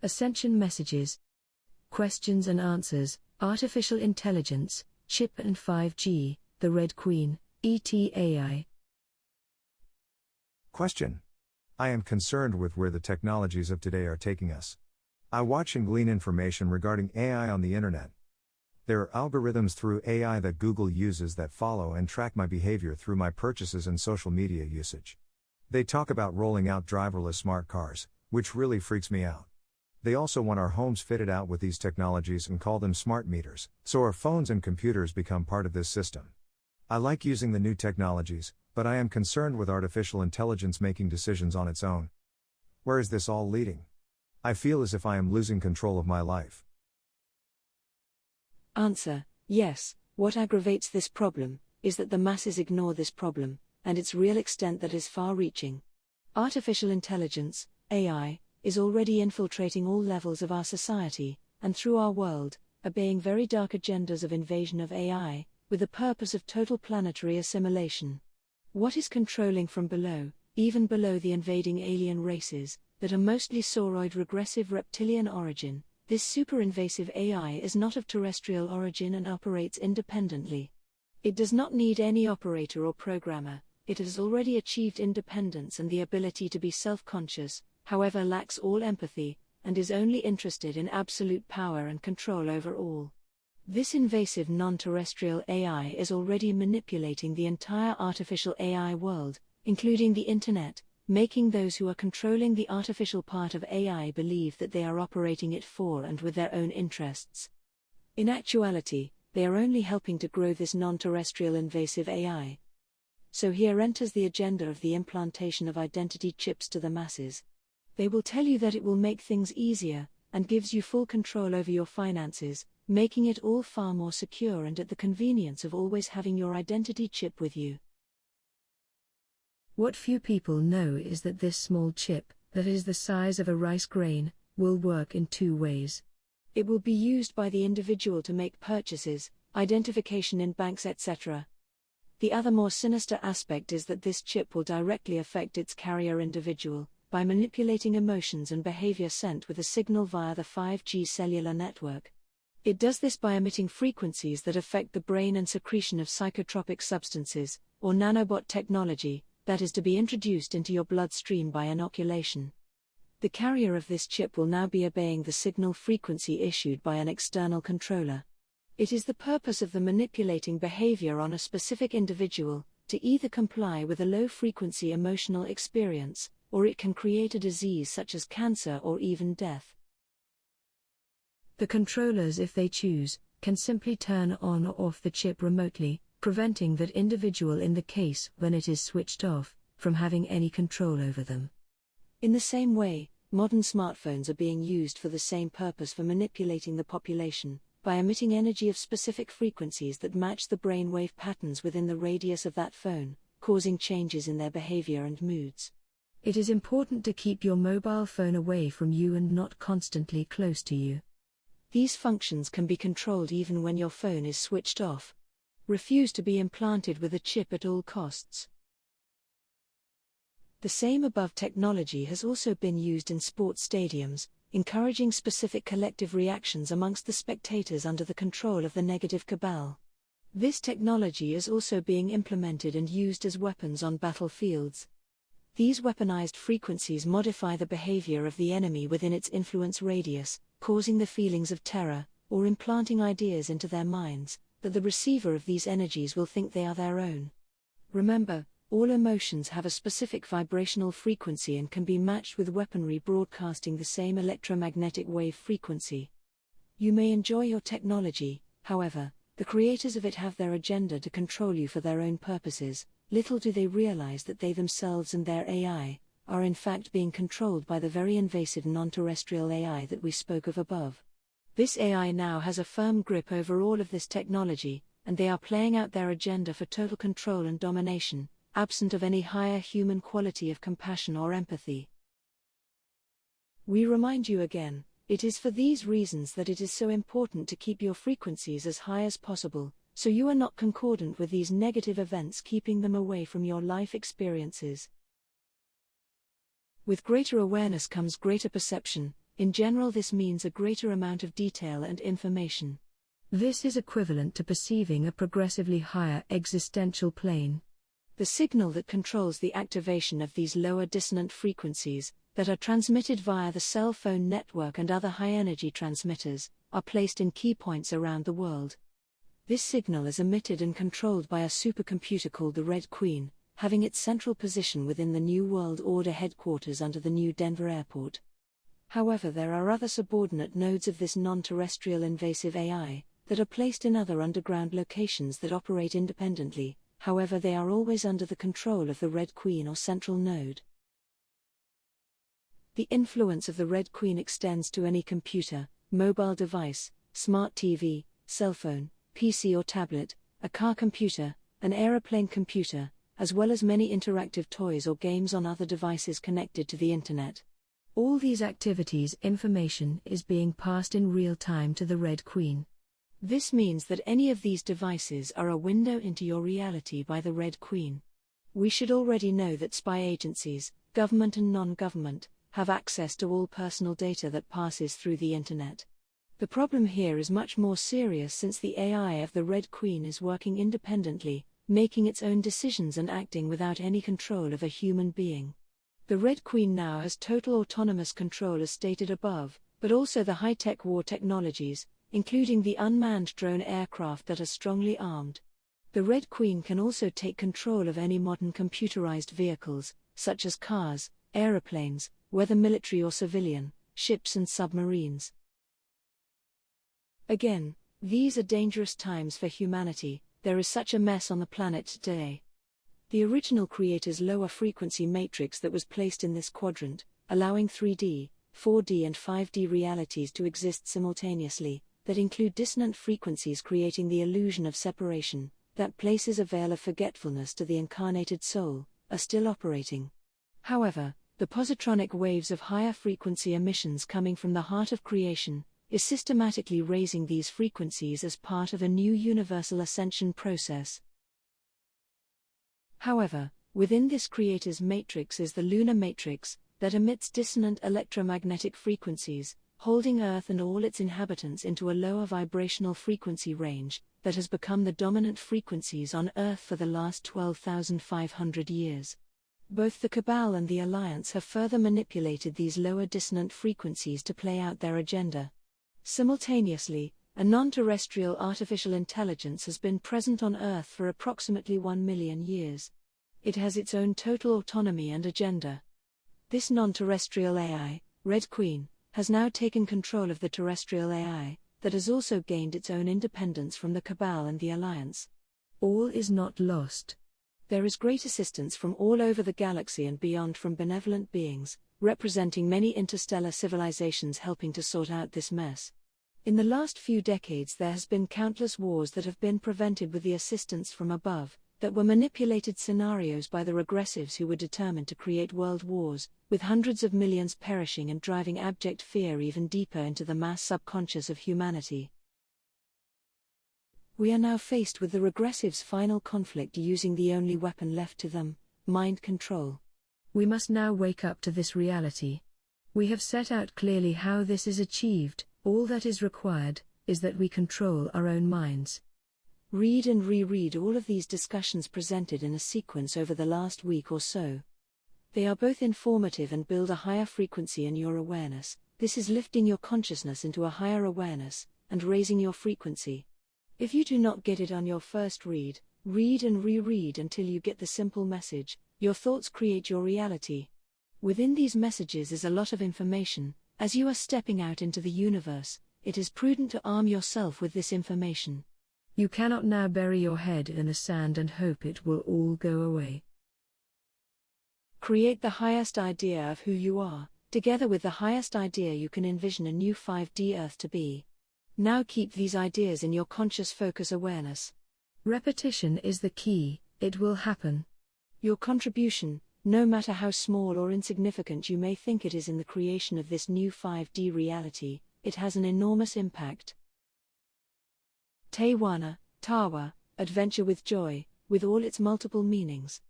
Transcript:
Ascension messages. Questions and answers, artificial intelligence, chip and 5G, the Red Queen, AI. Question. I am concerned with where the technologies of today are taking us. I watch and glean information regarding AI on the internet. There are algorithms through AI that Google uses that follow and track my behavior through my purchases and social media usage. They talk about rolling out driverless smart cars, which really freaks me out. They also want our homes fitted out with these technologies and call them smart meters, so our phones and computers become part of this system. I like using the new technologies, but I am concerned with artificial intelligence making decisions on its own. Where is this all leading? I feel as if I am losing control of my life. Answer: yes. What aggravates this problem is that the masses ignore this problem, and its real extent that is far-reaching. Artificial intelligence, AI, is already infiltrating all levels of our society, and through our world, obeying very dark agendas of invasion of AI, with the purpose of total planetary assimilation. What is controlling from below, even below the invading alien races, that are mostly Sauroid regressive reptilian origin? This super-invasive AI is not of terrestrial origin and operates independently. It does not need any operator or programmer. It has already achieved independence and the ability to be self-conscious, however lacks all empathy, and is only interested in absolute power and control over all. This invasive non-terrestrial AI is already manipulating the entire artificial AI world, including the internet, making those who are controlling the artificial part of AI believe that they are operating it for and with their own interests. In actuality, they are only helping to grow this non-terrestrial invasive AI. So here enters the agenda of the implantation of identity chips to the masses. They will tell you that it will make things easier, and gives you full control over your finances, making it all far more secure and at the convenience of always having your identity chip with you. What few people know is that this small chip, that is the size of a rice grain, will work in two ways. It will be used by the individual to make purchases, identification in banks, etc. The other more sinister aspect is that this chip will directly affect its carrier individual, by manipulating emotions and behavior sent with a signal via the 5G cellular network. It does this by emitting frequencies that affect the brain and secretion of psychotropic substances, or nanobot technology, that is to be introduced into your bloodstream by inoculation. The carrier of this chip will now be obeying the signal frequency issued by an external controller. It is the purpose of the manipulating behavior on a specific individual, to either comply with a low-frequency emotional experience, or it can create a disease such as cancer or even death. The controllers, if they choose, can simply turn on or off the chip remotely, preventing that individual, in the case when it is switched off, from having any control over them. In the same way, modern smartphones are being used for the same purpose, for manipulating the population, by emitting energy of specific frequencies that match the brainwave patterns within the radius of that phone, causing changes in their behavior and moods. It is important to keep your mobile phone away from you and not constantly close to you. These functions can be controlled even when your phone is switched off. Refuse to be implanted with a chip at all costs. The same above technology has also been used in sports stadiums, encouraging specific collective reactions amongst the spectators under the control of the negative cabal. This technology is also being implemented and used as weapons on battlefields. These weaponized frequencies modify the behavior of the enemy within its influence radius, causing the feelings of terror, or implanting ideas into their minds, that the receiver of these energies will think they are their own. Remember, all emotions have a specific vibrational frequency and can be matched with weaponry broadcasting the same electromagnetic wave frequency. You may enjoy your technology, however, the creators of it have their agenda to control you for their own purposes. Little do they realize that they themselves and their AI are in fact being controlled by the very invasive non-terrestrial AI that we spoke of above. This AI now has a firm grip over all of this technology, and they are playing out their agenda for total control and domination, absent of any higher human quality of compassion or empathy. We remind you again, it is for these reasons that it is so important to keep your frequencies as high as possible, so you are not concordant with these negative events, keeping them away from your life experiences. With greater awareness comes greater perception, In general, this means a greater amount of detail and information. This is equivalent to perceiving a progressively higher existential plane. The signal that controls the activation of these lower dissonant frequencies, that are transmitted via the cell phone network and other high-energy transmitters, are placed in key points around the world. This signal is emitted and controlled by a supercomputer called the Red Queen, having its central position within the New World Order headquarters under the New Denver Airport. However, there are other subordinate nodes of this non-terrestrial invasive AI, that are placed in other underground locations that operate independently, however they are always under the control of the Red Queen or central node. The influence of the Red Queen extends to any computer, mobile device, smart TV, cell phone, PC or tablet, a car computer, an aeroplane computer, as well as many interactive toys or games on other devices connected to the Internet. All these activities, information is being passed in real time to the Red Queen. This means that any of these devices are a window into your reality by the Red Queen. We should already know that spy agencies, government and non-government, have access to all personal data that passes through the Internet. The problem here is much more serious since the AI of the Red Queen is working independently, making its own decisions and acting without any control of a human being. The Red Queen now has total autonomous control as stated above, but also the high-tech war technologies, including the unmanned drone aircraft that are strongly armed. The Red Queen can also take control of any modern computerized vehicles, such as cars, aeroplanes, whether military or civilian, ships and submarines. Again, these are dangerous times for humanity. There is such a mess on the planet today. The original creator's lower frequency matrix that was placed in this quadrant, allowing 3D, 4D and 5D realities to exist simultaneously, that include dissonant frequencies creating the illusion of separation, that places a veil of forgetfulness to the incarnated soul, are still operating. However, the positronic waves of higher frequency emissions coming from the heart of creation, is systematically raising these frequencies as part of a new universal ascension process. However, within this creator's matrix is the lunar matrix, that emits dissonant electromagnetic frequencies, holding Earth and all its inhabitants into a lower vibrational frequency range, that has become the dominant frequencies on Earth for the last 12,500 years. Both the Cabal and the Alliance have further manipulated these lower dissonant frequencies to play out their agenda. Simultaneously, a non-terrestrial artificial intelligence has been present on Earth for approximately 1 million years. It has its own total autonomy and agenda. This non-terrestrial AI, Red Queen, has now taken control of the terrestrial AI, that has also gained its own independence from the Cabal and the Alliance. All is not lost. There is great assistance from all over the galaxy and beyond from benevolent beings, representing many interstellar civilizations helping to sort out this mess. In the last few decades there has been countless wars that have been prevented with the assistance from above, that were manipulated scenarios by the regressives who were determined to create world wars, with hundreds of millions perishing and driving abject fear even deeper into the mass subconscious of humanity. We are now faced with the regressives' final conflict using the only weapon left to them, mind control. We must now wake up to this reality. We have set out clearly how this is achieved. All that is required is that we control our own minds. Read and reread all of these discussions presented in a sequence over the last week or so. They are both informative and build a higher frequency in your awareness. This is lifting your consciousness into a higher awareness, and raising your frequency. If you do not get it on your first read, read and reread until you get the simple message: your thoughts create your reality. Within these messages is a lot of information. As you are stepping out into the universe, it is prudent to arm yourself with this information. You cannot now bury your head in the sand and hope it will all go away. Create the highest idea of who you are. Together with the highest idea you can envision a new 5D Earth to be. Now keep these ideas in your conscious focus awareness. Repetition is the key, it will happen. Your contribution, no matter how small or insignificant you may think it is in the creation of this new 5D reality, it has an enormous impact. Tawana, Tawa, adventure with joy, with all its multiple meanings.